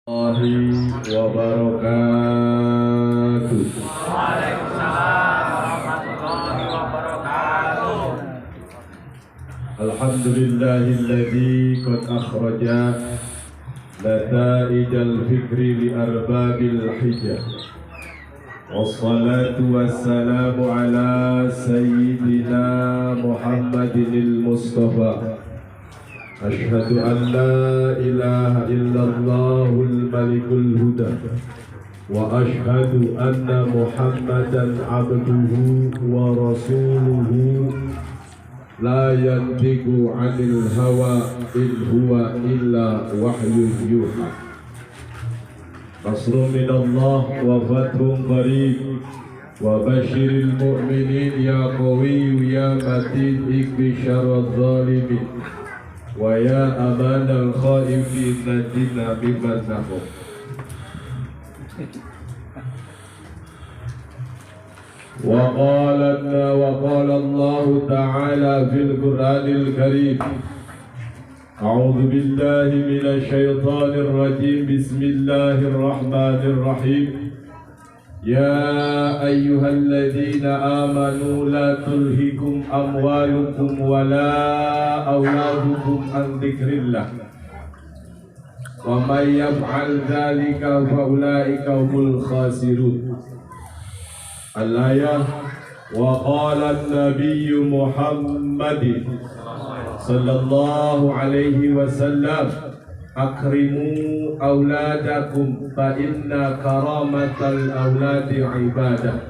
Warahmatullahi wabarakatuh. Waalaikumsalam warahmatullahi wabarakatuh. Alhamdulillahilladzi qad akhraja nataijal fikri li arbabil hijjah. Wassalatu wassalamu ala sayyidina Muhammadinil Mustafa. Asyhadu an la ilaha illallahul malikul huda wa asyhadu anna Muhammadan abduhu wa rasuluhu la yantiqu 'anil hawa in huwa illa wahyu yuha. Nasrun minallah wa fathun qarib wa basyiril mu'minin ya qawiyyu ya matin ikfi syarradh zalimin wa ya amanal khaifin najina biman nahum. Wa qala Allah ta'ala fil Qur'anil Karim, a'udzu billahi minasy syaithanir rajim, bismillahir rahmanir rahim. Ya ayyuhalladzina amanu la tulhikum amwalukum wala auladukum an dzikrillah wa may yaf'al dzalika fa ulaika humul khasirun. Al-ayah. Wa qala an-nabiyyu Muhammad sallallahu alaihi wasallam, akrimu auladakum fa inna karamatal auladi ibadah.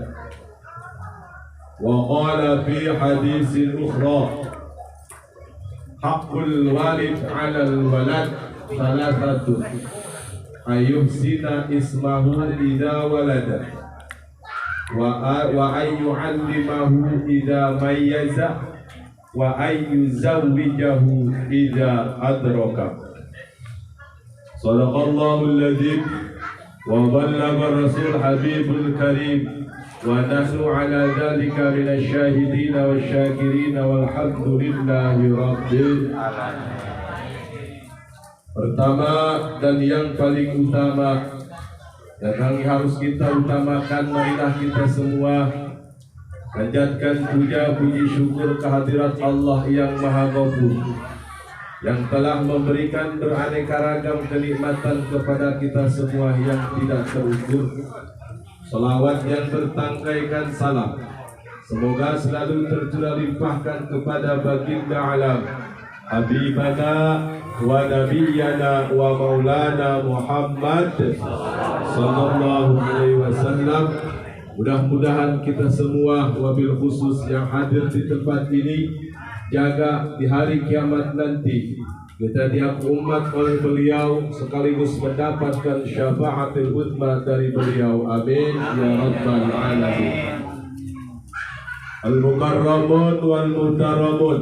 Wa qala fi haditsin ukhra, haqqul walid 'alal walad salasatun, ayyuhsina ismahu idza walada wa ayyu'allimahu idza mayyaza wa ayyuzawwijahu idza adraka. Sadaqallahul ladzim wa ballagha rasul habibul karim wa nahnu ala dzalika minasy syahidin wasyakirin walhamdulillahi rabbil alamin. Pertama dan yang paling utama dan yang harus kita utamakan, marilah kita semua panjatkan puja puji syukur kehadirat Allah yang Maha Ghafur, yang telah memberikan beraneka ragam kenikmatan kepada kita semua yang tidak terukur. Selawat yang bertangkaikan salam semoga selalu tercurah limpahkan kepada baginda alam, habibana wa nabiyyana wa maulana Muhammad sallallahu alaihi wasallam. Mudah-mudahan kita semua, wabil khusus yang hadir di tempat ini, jaga di hari kiamat nanti kita diaku umat oleh beliau sekaligus mendapatkan syafaatul uzma dari beliau. Amin ya rabbal alamin. Al-mukarramun wal muhtaramun,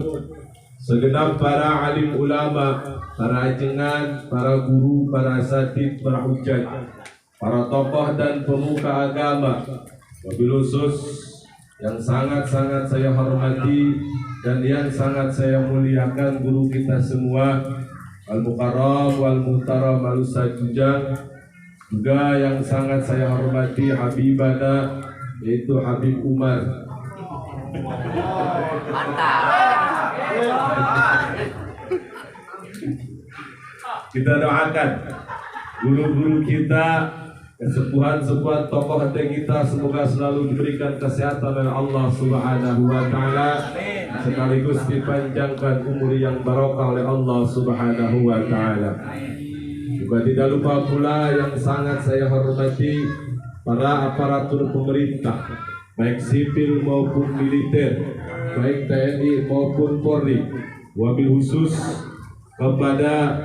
segenap para alim ulama, para ajengan, para guru, para asatidz, para hujjah, para tokoh dan pemuka agama, wabil khusus yang sangat-sangat saya hormati dan yang sangat saya muliakan guru kita semua, Al-Mukarram wal Muhtaram Al-Ustadz Jujang, juga yang sangat saya hormati Habibana, yaitu Habib Umar. Kita doakan guru-guru kita, kesepuhan-sepuhan tokoh hati kita, semoga selalu diberikan kesehatan oleh Allah Subhanahu wa taala, sekaligus dipanjangkan umur yang barokah oleh Allah Subhanahu wa taala. Juga tidak lupa pula yang sangat saya hormati para aparatur pemerintah, baik sipil maupun militer, baik TNI maupun Polri, wabil khusus kepada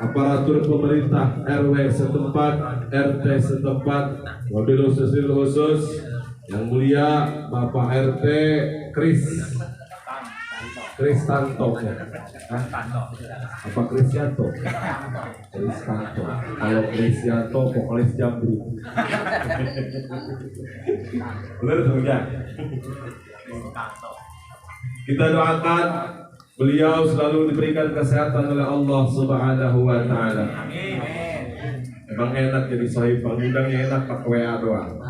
aparatur pemerintah RW setempat, RT setempat, wabil khusus yang mulia Bapak RT Kristanto, apa Krisyanto? Kristanto. Kalau Krisyanto pokoknya Jambu. Benar ya? Kita doakan beliau selalu diberikan kesehatan oleh Allah Subhanahu wa taala. Emang enak jadi sahib pengundangnya enak pakai WA doang.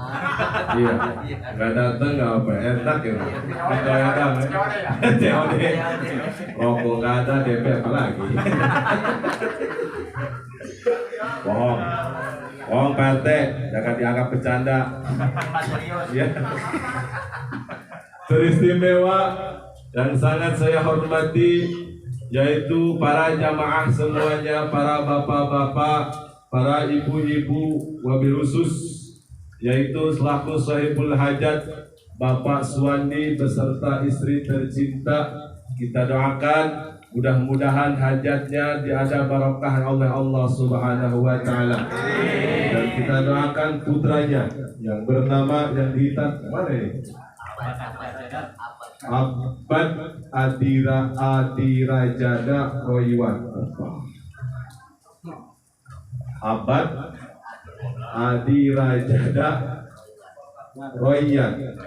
Iya, nggak datang nggak apa enak ya. Kita enak ya. COD. Rokok nggak ada DP apa lagi? Bohong, bohong Pak RT, jangan dianggap bercanda. Ya. Teristimewa yang sangat saya hormati yaitu para jamaah semuanya, para bapak-bapak, para ibu-ibu, wabil khusus yaitu selaku sahibul hajat Bapak Suwandi beserta istri tercinta. Kita doakan mudah-mudahan hajatnya diada barokah oleh Allah Subhanahu wa taala. Dan kita doakan putranya yang bernama yang dihitat mana ini? Abad Adirajada Roywan. Abad Adirajada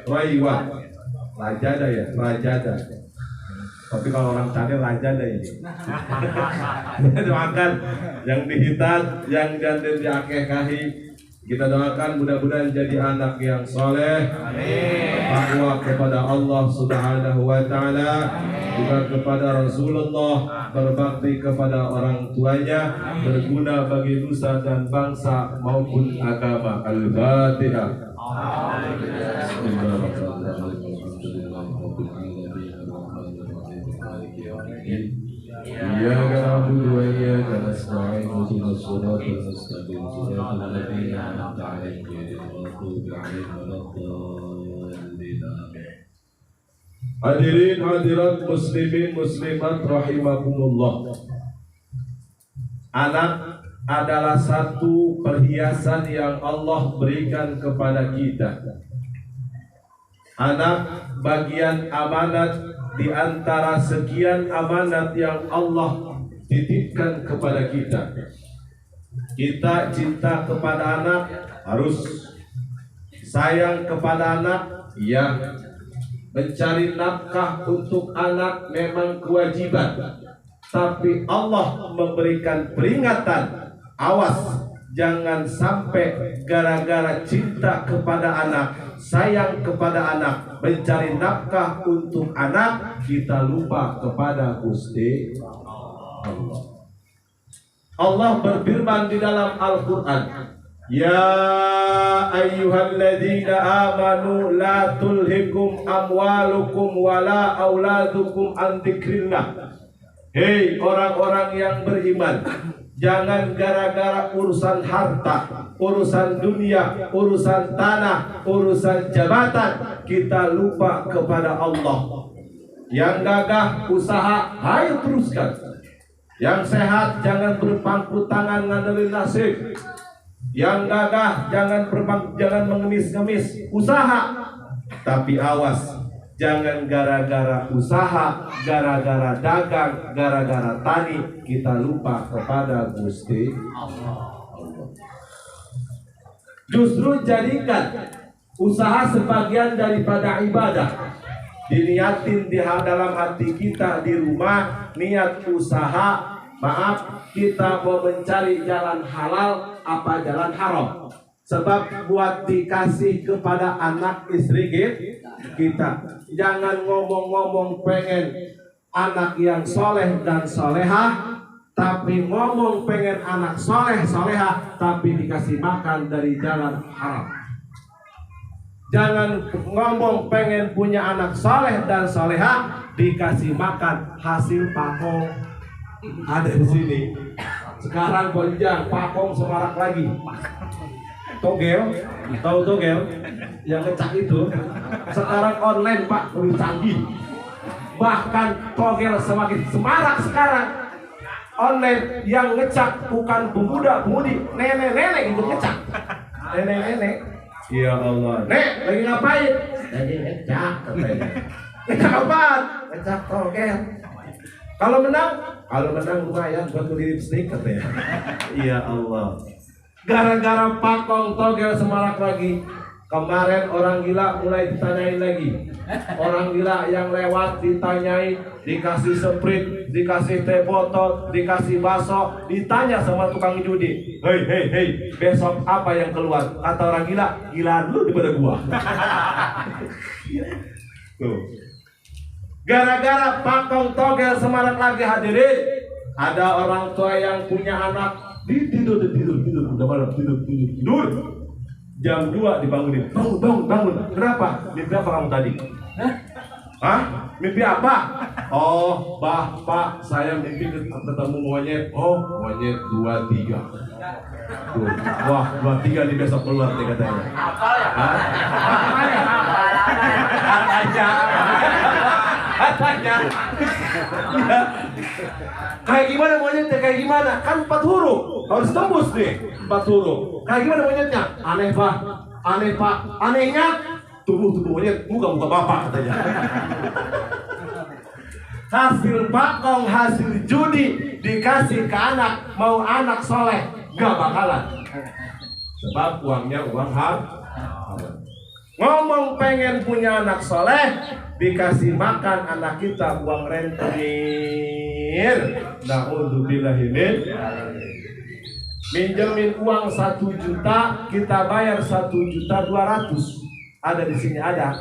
Roywan. Rajada ya, Rajada. Tapi kalau orang Cadel Rajada ini. Doakan yang dihitat, yang gandeng diakekahi. Kita doakan mudah-mudahan jadi anak yang soleh, takwa kepada Allah Subhanahu wa taala, juga kepada Rasulullah, berbakti kepada orang tuanya, berguna bagi nusa dan bangsa maupun agama. Al-Fatihah. إياك نعبد وإياك نستعين اهدنا الصراط المستقيم صراط الذين أنعمت عليهم غير المغضوب عليهم ولا الضالين. Hadirin hadirat muslimin muslimat rahimakumullah. Anak adalah satu perhiasan yang Allah berikan kepada kita. Anak bagian amanat di antara sekian amanat yang Allah titipkan kepada kita. Kita cinta kepada anak, harus sayang kepada anak, ya. Mencari nafkah untuk anak memang kewajiban. Tapi Allah memberikan peringatan, awas jangan sampai gara-gara cinta kepada anak, sayang kepada anak, mencari nafkah untuk anak, kita lupa kepada Gusti Allah. Allah berfirman di dalam Al-Quran, Ya ayyuhalladzina amanu la tulhikum amwalukum wala auladukum an dzikrillah. Hei orang-orang yang beriman, jangan gara-gara urusan harta, urusan dunia, urusan tanah, urusan jabatan kita lupa kepada Allah. Yang gagah usaha, ayo teruskan. Yang sehat jangan berpangku tangan ngandelin nasib. Yang gagah jangan mengemis-ngemis usaha. Tapi awas, jangan gara-gara usaha, gara-gara dagang, gara-gara tani kita lupa kepada Gusti Allah. Justru jadikan usaha sebagian daripada ibadah. Diniatin di dalam hati kita di rumah, niat usaha, maaf kita mau mencari jalan halal apa jalan haram. Sebab buat dikasih kepada anak istri kita. Jangan ngomong-ngomong pengen anak yang soleh dan solehah, tapi ngomong pengen anak soleh solehah, tapi dikasih makan dari jalan haram. Jangan ngomong pengen punya anak soleh dan solehah, dikasih makan hasil pakong. Ada di sini. Sekarang gonjang pakong semarak lagi. Togel, tahu togel yang ngecak itu sekarang online Pak, lebih canggih. Bahkan togel semakin semarak sekarang online, yang ngecak bukan pemuda-pemudi, nenek-nenek itu ngecak. Nenek-nenek, ya Allah, nek lagi ngapain? Lagi ngecak katanya. Ngecak apaan? Ngecak togel. Kalau menang lumayan buat beli lipstick katanya. Ya Allah. Gara-gara pakong togel semarak lagi, Kemarin orang gila mulai ditanyain lagi. Orang gila yang lewat ditanyai, dikasih sprite, dikasih teh botol, dikasih bakso, ditanya sama tukang judi. Hei, besok apa yang keluar? Kata orang gila, gila lu daripada gua. Tuh. Gara-gara Pakong Togel Semarang lagi hadirin, ada orang tua yang punya anak tidur, udah malam tidur. Jam 2 dibangunin. Bangun. Kenapa? Mimpi apa kamu tadi? Hah? Mimpi apa? Oh, Pak, saya mimpi ketemu monyet. Oh, monyet 2-3. Tuh. Wah, 2-3 nih besok keluar nih katanya. Apa ya? Katanya. Kayak gimana monyetnya? Kayak gimana? Kan 4 huruf. Harus tembus nih 4 huruf. Kayak gimana monyetnya? Aneh pak. Anehnya tubuh monyet, muka bapak katanya. Hasil pakong, hasil judi dikasih ke anak, mau anak soleh, gak bakalan. Sebab uangnya uang haram. Ngomong pengen punya anak soleh, dikasih makan anak kita uang rentenir. Na'udzubillahi min. Minjemin uang 1 juta, kita bayar 1.200.000. Ada di sini ada.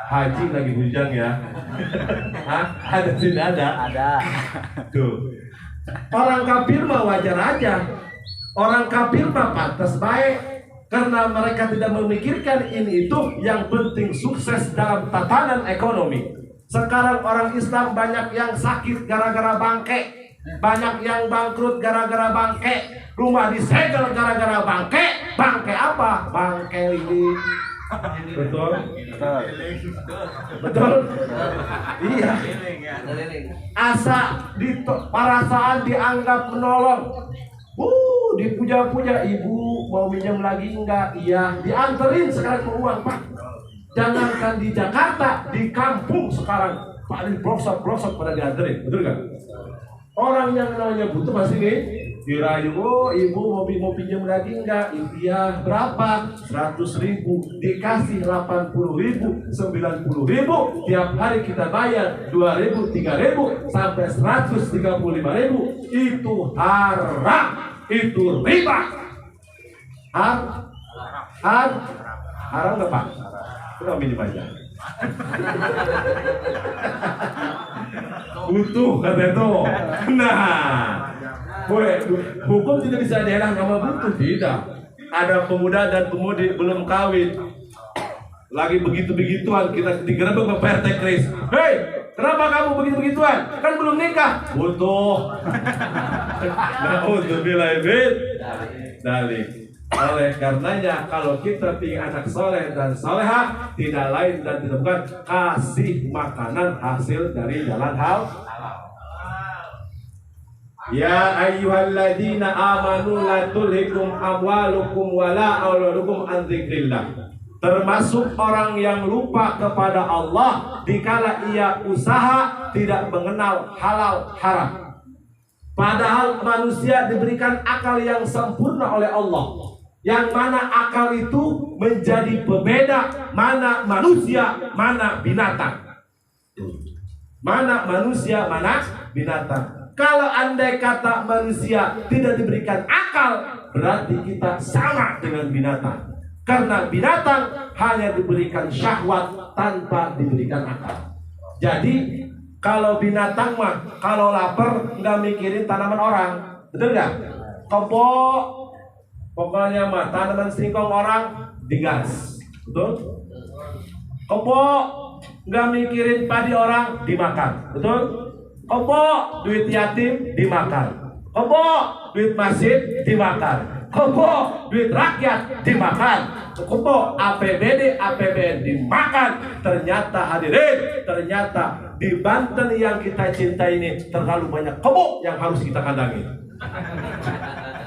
Haji lagi hujan ya. Hah? Ada di sini ada. Tuh. Orang kafir mah wajar aja. Orang kafir mah pantas baik. Karena mereka tidak memikirkan ini itu, yang penting sukses dalam tatanan ekonomi. Sekarang orang Islam banyak yang sakit gara-gara bangke, banyak yang bangkrut gara-gara bangke, rumah disegel gara-gara bangke. Bangke apa? Bangke ini. Betul? Iya. Asa perasaan dianggap menolong. Dipuja-puja, ibu mau minjam lagi enggak? Iya, dianterin sekarang ke uang, Pak. Jangankan di Jakarta, di kampung sekarang paling blok-blok pada dianterin, betul nggak? Orang yang namanya butuh masih nih dirayu, oh ibu mau pinjam lagi enggak? Iya, berapa? 100.000, dikasih 80.000, 90.000, tiap hari kita bayar 2.000, 3.000 sampai 135.000. Itu haram, itu riba. Haram nggak Pak? Udah minjem aja. Butuh kata itu. Nah, hukum tidak bisa dihelang sama butuh, tidak. Ada pemuda dan pemudi belum kawin, lagi begitu-begituan, kita digerebek ke PRT Kris. Hei, kenapa kamu begitu-begituan? Kan belum nikah. Butuh. Na'udzubillahi min dzalik. Oleh karenanya, kalau kita ingin anak soleh dan soleha, tidak lain dan tidak bukan kasih makanan hasil dari jalan halal. Ya ayyuhalladzina amanu la tulhikum amwalukum wala auladukum an dzikrillah. Termasuk orang yang lupa kepada Allah dikala ia usaha tidak mengenal halal haram. Padahal manusia diberikan akal yang sempurna oleh Allah, yang mana akal itu menjadi pembeda mana manusia, mana binatang. Mana manusia, mana binatang. Kalau andai kata manusia tidak diberikan akal, berarti kita sama dengan binatang. Karena binatang hanya diberikan syahwat tanpa diberikan akal. Jadi kalau binatang mah kalau lapar nggak mikirin tanaman orang, betul nggak? Kebok, pokoknya mah tanaman singkong orang digas, betul? Kebok nggak mikirin padi orang dimakan, betul? Kebok duit yatim dimakan, kebok duit masjid dimakan, kebok duit rakyat dimakan, kebok APBD APBN dimakan. Ternyata hadirin, ternyata di Banten yang kita cintai ini terlalu banyak kebok yang harus kita kandangi.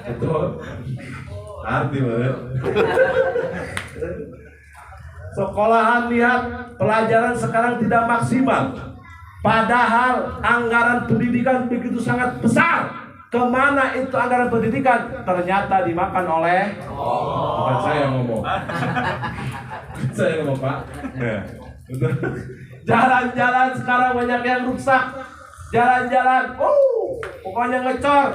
Betul? Arti banget. Sekolahan lihat pelajaran sekarang tidak maksimal. Padahal anggaran pendidikan begitu sangat besar. Kemana itu anggaran pendidikan? Ternyata dimakan oleh bukan saya yang ngomong. Saya ngomong, Pak. Ya. Jalan-jalan sekarang banyak yang rusak. Jalan-jalan, pokoknya ngecor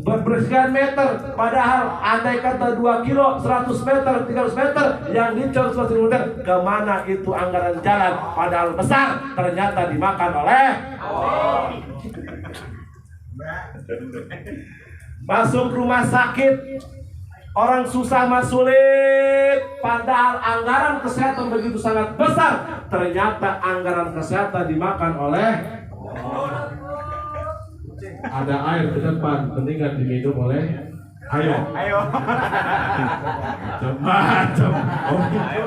bersekian meter. Padahal andai kata 2 kilo, 100 meter, 300 meter, yang dicor 100 meter. Kemana itu anggaran jalan? Padahal besar, ternyata dimakan oleh masuk rumah sakit. Orang susah mah sulit, padahal anggaran kesehatan begitu sangat besar. Ternyata anggaran kesehatan dimakan oleh ada air di depan, mendingan diminum oleh ayo. Macam.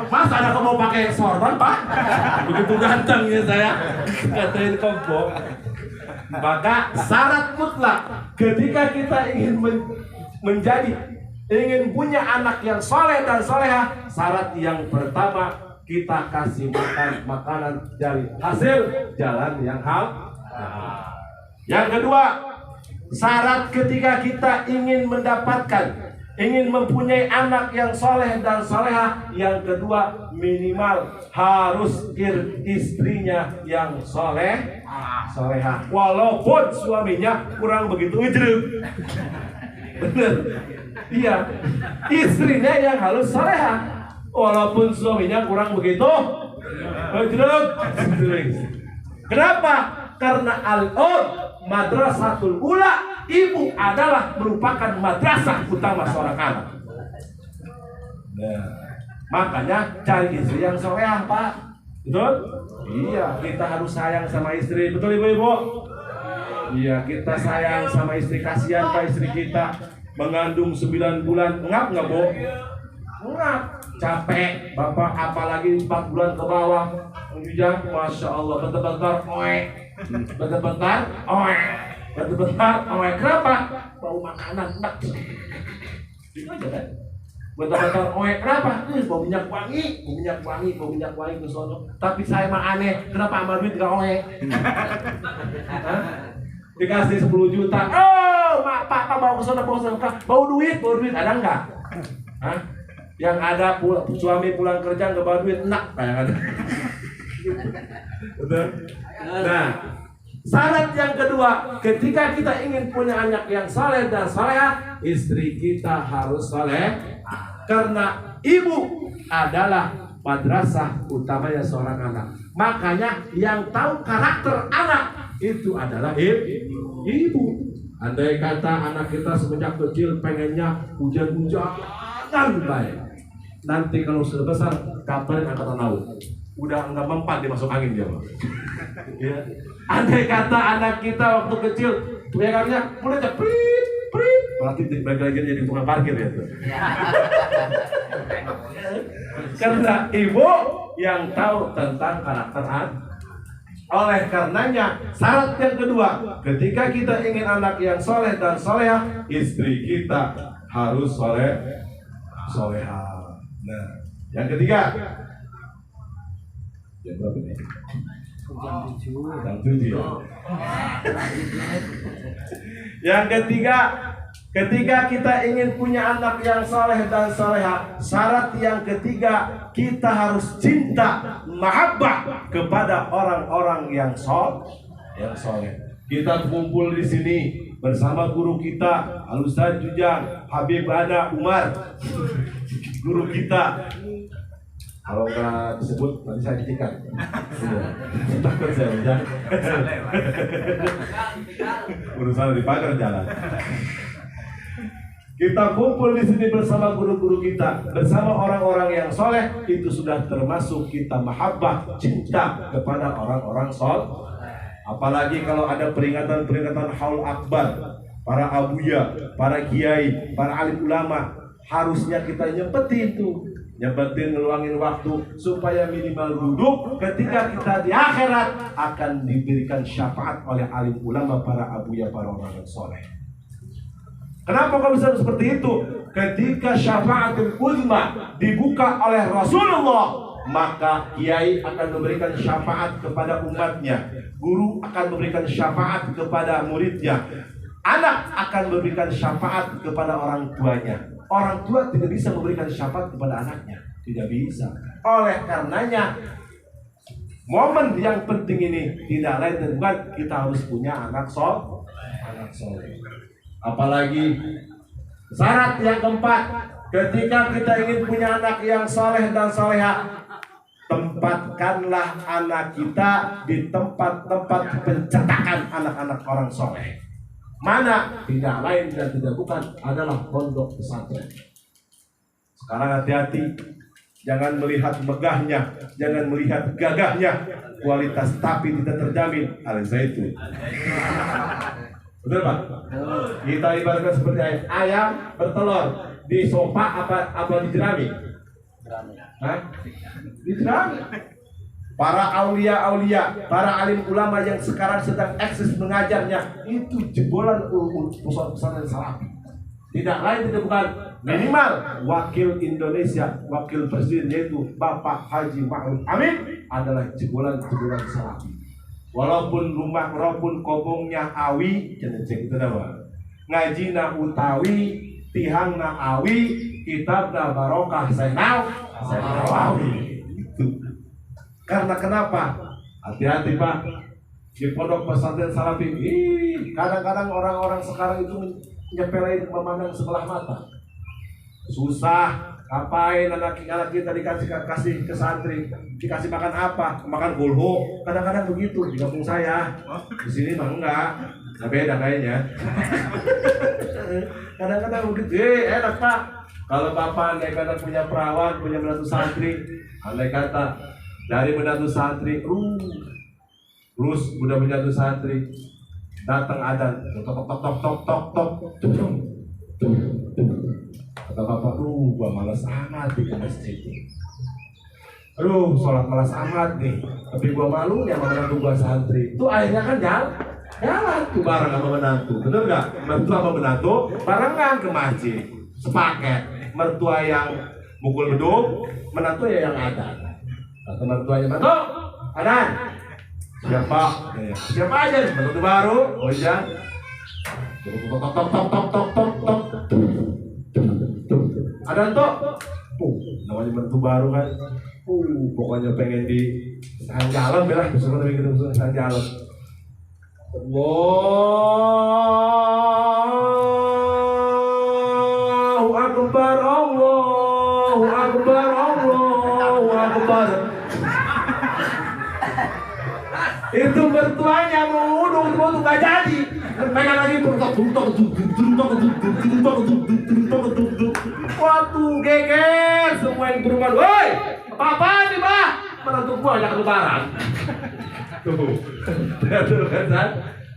Mas ada kamu mau pakai sorban, Pak? Begitu ganteng ya saya. Katain kompok. Maka syarat mutlak ketika kita ingin ingin punya anak yang soleh dan soleha, syarat yang pertama kita kasih makan makanan dari hasil jalan yang halal. Yang kedua, syarat ketika kita ingin mempunyai anak yang soleh dan soleha, yang kedua minimal harus istrinya yang soleha, walaupun suaminya kurang begitu ujruk. Bener, iya, istrinya yang harus soleha, walaupun suaminya kurang begitu ujruk. Kenapa? Karena madrasatul ula, ibu adalah merupakan madrasah utama seorang anak. Nah, makanya cari istri yang solehah, Pak. Betul? Iya, kita harus sayang sama istri. Betul, ibu-ibu? Iya, kita sayang sama istri. Kasihan Pak istri kita mengandung 9 bulan. Ngap nggak, Bu? Ngap. Capek, Bapak, apalagi 4 bulan ke bawah. Ujang, Masya Allah, bentar-bentar, bentar-bentar, kenapa? Bau makanan, enak. Itu aja kan? Bentar-bentar, kenapa? Bau minyak wangi ke sono. Tapi saya mah aneh, kenapa sama duit gak dikasih 10 juta. Pak, bawa ke sono, bau duit, ada enggak? Yang ada suami pulang kerja nggak bawa duit, enak kayak ada. Betul. Nah, syarat yang kedua, ketika kita ingin punya anak yang saleh dan salehah, istri kita harus saleh, karena ibu adalah madrasah utamanya seorang anak. Makanya yang tahu karakter anak itu adalah ibu. Andai kata anak kita semenjak kecil pengennya hujan-hujanan baik, nanti kalau sudah besar kabarin angkatan laut, udah nggak mempan dia masuk angin dia. Ya. Andai kata anak kita waktu kecil pegangannya mulai prit, berarti bagi jadi tukang parkir ya. Karena ibu yang tahu tentang karakter anak. Oleh karenanya, syarat yang kedua, ketika kita ingin anak yang soleh dan solehah, istri kita harus soleha. Nah, yang ketiga, yang berapa ini? Yang 7. Yang ketiga, ketika kita ingin punya anak yang soleh dan soleha, syarat yang ketiga, kita harus cinta, mahabbah kepada orang-orang yang soleh. Kita kumpul di sini bersama guru kita, Al-Ustaz Jujang, Habib Ana Umar, guru kita. Kalau nggak disebut nanti saya ditikat. Takut saya ya. Urusan di pagar jalan. Kita kumpul di sini bersama guru-guru kita, bersama orang-orang yang soleh, itu sudah termasuk kita mahabbah, cinta kepada orang-orang soleh. Apalagi kalau ada peringatan-peringatan haul akbar, para abuya, para kiai, para alim ulama, harusnya kita nyempetin ngeluangin waktu supaya minimal duduk ketika kita di akhirat akan diberikan syafaat oleh alim ulama, para abuya, para orang soleh. Kenapa kok bisa seperti itu? Ketika syafaatul uzma dibuka oleh Rasulullah, maka kiai akan memberikan syafaat kepada umatnya, guru akan memberikan syafaat kepada muridnya, Anak akan memberikan syafaat kepada orang tuanya. Orang tua tidak bisa memberikan syafaat kepada anaknya. Tidak bisa. Oleh karenanya, momen yang penting ini tidak lain dan bukan kita harus punya anak soleh. Apalagi syarat yang keempat, ketika kita ingin punya anak yang soleh dan soleha, tempatkanlah anak kita di tempat-tempat pencetakan anak-anak orang soleh. Mana? Tidak lain dan tidak bukan adalah pondok pesantren. Sekarang hati-hati, jangan melihat megahnya, jangan melihat gagahnya, kualitas tapi tidak terjamin. Al-Zaitun. Betul Pak? Kita ibaratkan seperti ayam bertelur di sofa apa di jerami? Di jerami. Para aulia, para alim ulama yang sekarang sedang eksis mengajarnya itu jebolan pesantren Salafi. Tidak lain tidak bukan minimal wakil Indonesia, wakil presiden yaitu Bapak Haji Ma'ruf Amin adalah jebolan Salafi. Walaupun kobongnya awi, jangan cek itu apa. Ngajina utawi, tihangna awi, kitabna barokah Sainawawi. Itu. Karena kenapa? Hati-hati Pak. Di pondok pesantren Salafi, kadang-kadang orang-orang sekarang itu nyepelein memandang sebelah mata. Susah. Ngapain anak kita dikasih ke santri, dikasih makan apa? Makan gulho. Kadang-kadang begitu di kampung saya. Di sini mah enggak. Nah, beda kayaknya. Kadang-kadang begitu. Enak Pak. Kalau Bapak andai kata punya perawan, punya menantu santri, andai kata dari menantu santri, terus udah menantu santri, datang adzan, tok. Kata Bapak, gua malas amat di masjid. Sholat malas amat nih. Tapi gua malu ya sama menantu gua santri. Itu akhirnya kan jalan tuh bareng sama menantu. Bener nggak? Mertua sama menantu barengan ke masjid, sepaket. Mertua yang mukul beduk, menantu ya yang adzan. Kata mertuanya, "Mantu, adzan." Siapa? Siapa aja? Menantu baru. Oh iya. Tok. Ada tuh, namanya menantu baru kan, pokoknya pengen di jalan belah, besok gitu jalan. Allahu Akbar, Allahu Akbar, Allahu Akbar. Itu mertuanya mau tuh nggak jadi. Pengen lagi waktu geger semua yang berubah. Woi, apa nih Pak? Menantu gua yang lebaran. Tuh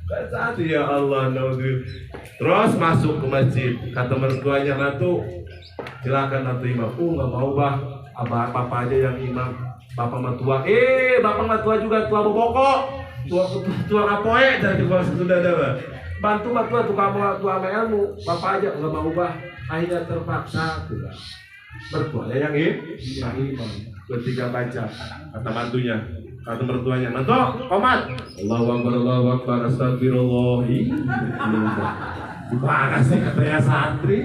kan ya Allah, naudzubillah. Terus masuk ke masjid, kata mertuanya, "Mantu, silakan nanti imam." Nggak mau Bah, Bapak aja yang imam. Bapak mertua, Bapak mertua juga tua bobokok, tua kapoe dari bahasa Sunda ada. Bantu mertua tua sama ilmu, Bapak aja nggak mau Bah. Akhirnya terpaksa juga. Mertuanya yang imam. Ketika baca, kata mantunya, kata mertuanya, "Mantu, komat." Allahu Akbar, Allahu Akbar, astagfirullah. Gimana sih katanya santri?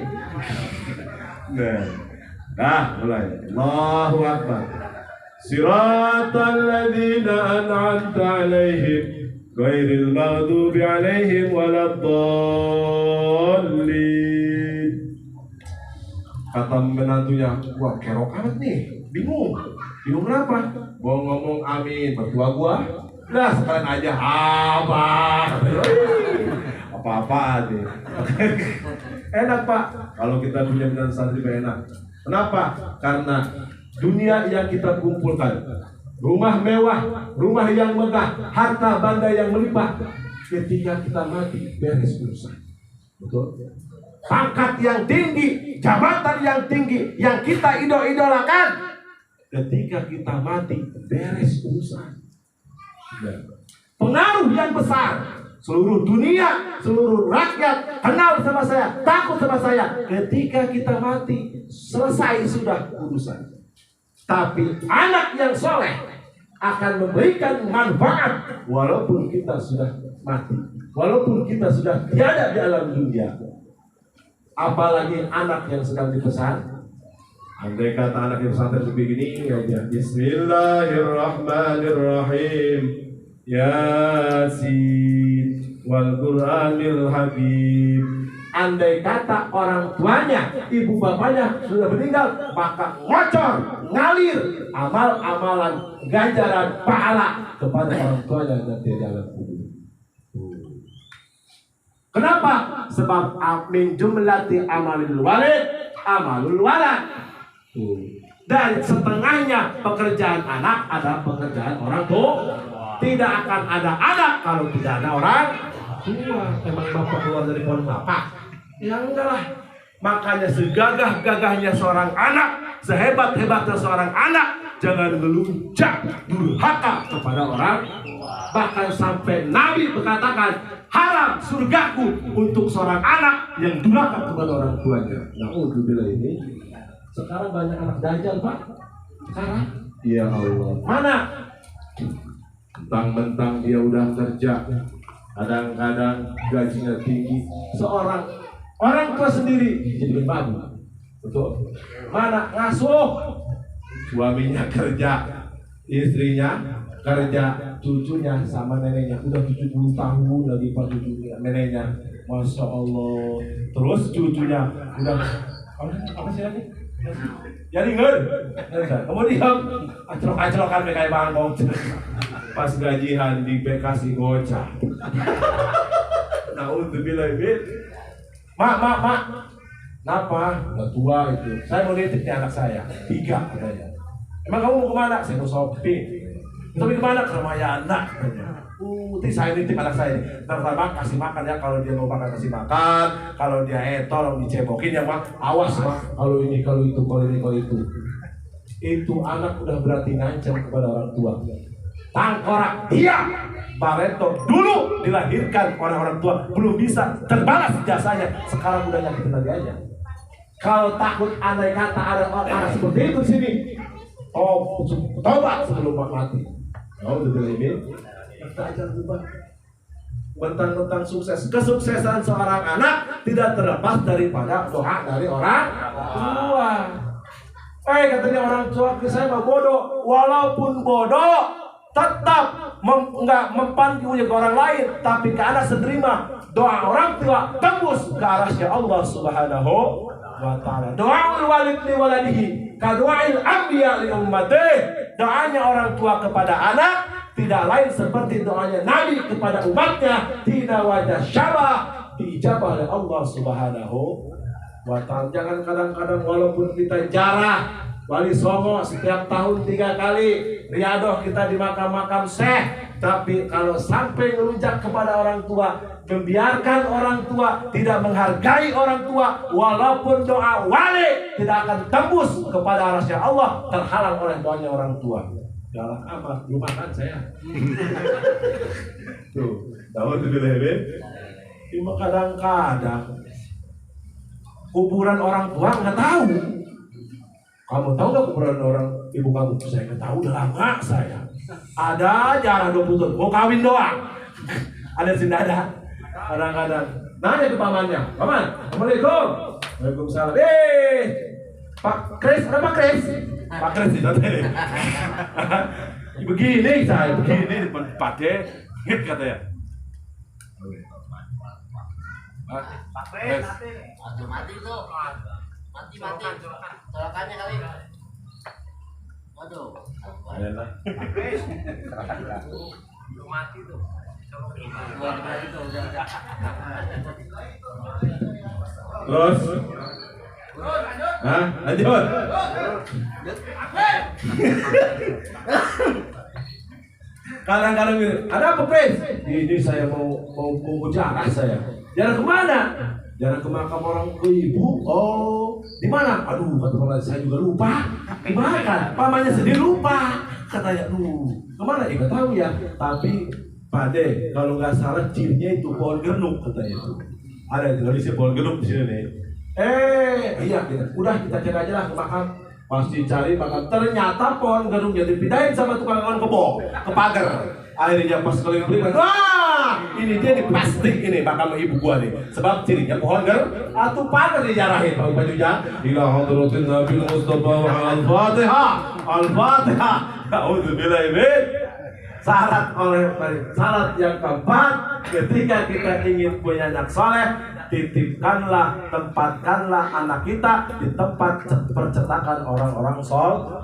Nah, mulai. Allahu Akbar. Siratal ladzina an'amta 'alaihim ghairil maghdubi 'alaihim waladdallin. Kata menantunya, "Wah, kerok amat nih, bingung kenapa?" Gua ngomong amin, mertua gua, "Udah sekalian aja, apa-apa deh." Enak Pak, kalau kita punya menantu santri enak. Kenapa? Karena dunia yang kita kumpulkan, rumah mewah, rumah yang megah, harta benda yang melimpah, ketika kita mati beres urusan. Betul? Pangkat yang tinggi, jabatan yang tinggi, yang kita idolakan, ketika kita mati beres urusan. Pengaruh yang besar, seluruh dunia, seluruh rakyat kenal sama saya, takut sama saya. Ketika kita mati, selesai sudah urusan. Tapi anak yang soleh akan memberikan manfaat walaupun kita sudah mati. Walaupun kita sudah tiada di alam dunia, apalagi anak yang sedang dipesan. Andai kata anak yang pesantren begini aja, Bismillahirrahmanirrahim, Yasin wal Qur'anil Hakim. Andai kata orang tuanya, ibu bapaknya sudah meninggal, maka ngocor, ngalir amal-amalan ganjaran pahala kepada orang tuanya dan di alam kubur. Kenapa? Sebab min jumlati amalil walid amalul walad. Dan setengahnya pekerjaan anak adalah pekerjaan orang tua. Tidak akan ada anak kalau tidak ada orang tua. Emang bapak keluar dari pohon bapak? Ya enggak lah. Makanya segagah-gagahnya seorang anak, sehebat-hebatnya seorang anak, jangan ngeluncak durhaka kepada orang. Bahkan sampai Nabi berkatakan, haram surgaku untuk seorang anak yang durhaka kepada orang tuanya. Na'udzubillah ini. Sekarang banyak anak dajjal, Pak. Sekarang, ya Allah. Mana? Mentang-mentang dia udah kerja, kadang-kadang gajinya tinggi. Seorang orang tua sendiri jadi babu. Betul. Mana ngasuh? Suaminya kerja, istrinya kerja, cucunya sama neneknya udah 70 tahun lagi pak cucunya, neneknya, masya Allah. Terus cucunya udah apa sih lagi? Jadi nggak, kemudian acrok-acrokan kayak bangkong. Pas gajian di kasih gocah. Na'udzubillah bin. Mak. Kenapa? Udah tua itu. Saya mau nitip nih anak saya. 3 katanya. Emang kamu mau kemana? Saya mau shopping. Tapi kemana? Ke Ramayana. Saya nitip anak saya. Pertama kasih makan ya. Kalau dia mau makan kasih makan. Kalau dia tolong dicebokin ya mak. Awas mak. Kalau ini, kalau itu, kalau ini, kalau itu. Itu anak udah berarti ngancam kepada orang tua. Tangkorak dia. Barento dulu dilahirkan oleh orang tua, belum bisa terbalas jasanya. Sekarang udah nyakitin lagi aja. Kalau takut andai kata ada orang seperti itu di sini, tobat sebelum mati. Udah ini. Kita ajar berubah. Mentang-mentang sukses, kesuksesan seorang anak tidak terlepas daripada doa dari orang tua. Katanya orang tua ke saya mah bodoh, walaupun bodoh tetap enggak mempan punya ke orang lain, tapi ke anak senerima. Doa orang tua tembus ke arasnya Allah Subhanahu wa ta'ala. Doa walid li waladihi ka doail anbiya li ummatihi. Doanya orang tua kepada anak tidak lain seperti doanya Nabi kepada umatnya. Tidak wajah syabah, diijabah oleh Allah Subhanahu wa ta'ala. Jangan kadang-kadang walaupun kita jarah Wali Songo setiap tahun 3 kali, riadoh kita di makam-makam syekh. Tapi kalau sampai ngelunjak kepada orang tua, membiarkan orang tua, tidak menghargai orang tua, walaupun doa wali tidak akan tembus kepada arasnya Allah, terhalang oleh doanya orang tua. Galak amat, belum makan saya. Tuh, tahu tuh lele. Cuma kadang-kadang kuburan orang tua nggak tahu. Kamu tahu nggak kuburan orang ibu kamu? Saya nggak tahu, udah lama saya. Ada jarang 20 tahun, mau kawin doang. Ada sini ada. Kadang-kadang nanya ke pamannya, paman, assalamualaikum. Waalaikumsalam. Pak Kris, ada Pak Kris? Pak Kris di sana. Begini saya, begini depan pakai, gitu katanya. Pak Kris, mati tuh. Mati. Colokannya kali. Waduh. Ada lah. Belum mati tuh. Terus? Lanjut. Kadang-kadang ada apa, Pres? Ini saya mau jarah saya. Jarah kemana? Jarah ke makam orang ke ibu. Oh, di mana? Aduh, kata paman saya juga lupa. Di mana kan? Pamannya sendiri lupa. Katanya, kemana? Nggak tahu ya. Tapi Pade, kalau nggak salah cirinya itu pohon genuk katanya itu. Ada di Indonesia pohon genuk di sini nih. Iya, udah kita cek aja lah ke makam. Pasti cari makam. Ternyata pohon genuknya dipindahin sama tukang kebok ke pagar. Akhirnya pas keliling wah, ini dia di plastik ini makam ibu gua nih. Sebab cirinya pohon atuh pagar dijarahin pakai bajunya. Ila hadratin Nabi Mustafa al-Fatihah. Al-Fatihah. A'udzubillahi min syarat yang keempat, ketika kita ingin punya anak soleh, titipkanlah, tempatkanlah anak kita di tempat percetakan orang-orang soleh.